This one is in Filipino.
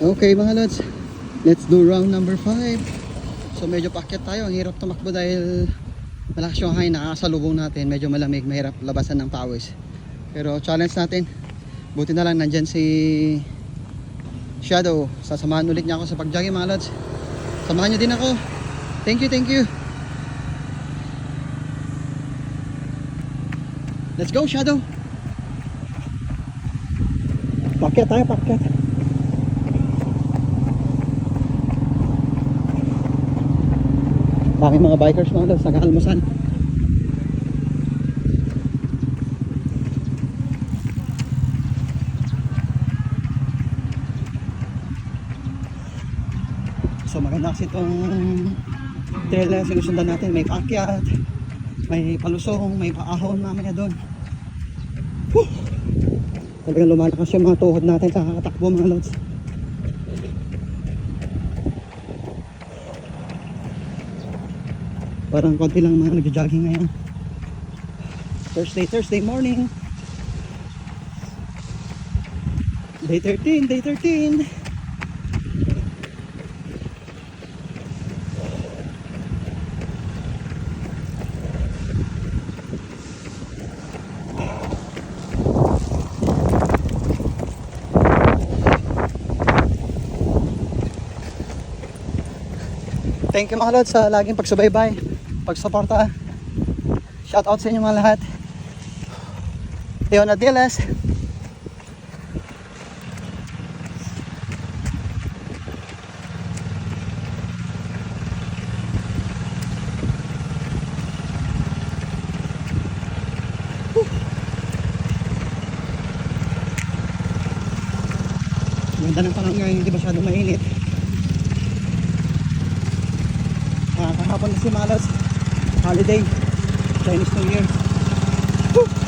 Okay mga lods, let's do round number 5. So medyo paakyat tayo, ang hirap tumakbo dahil malakas yung hangin, nakasalubong natin, medyo malamig, mahirap labasan ng pawis. Pero challenge natin, buti na lang nandyan si Shadow, sasamahan ulit niya ako sa pag-jogging mga lods. Samahan nyo din ako. Thank you, thank you. Let's go Shadow. Paakyat tayo, paakyat. Bakit mga bikers mga lods, nag-aalmusan. So maganda kasi itong trail na sinusundan natin. May paakyat, may palusong, may paahon mamaya doon. Talagang lumalakas yung mga tuhod natin sa kakatakbo mga lods. Parang konti lang mga nag-jogging ngayon. Thursday morning. Day 13, day 13. Thank you mga lods sa laging pagsubaybay, pagsuporta. Shout out sa inyo mga lahat. Leon Adiles. Ganda ng panahon ngayon, hindi masyadong mainit. Kahapon kasi mga lods, holiday, Chinese New Year. Woo!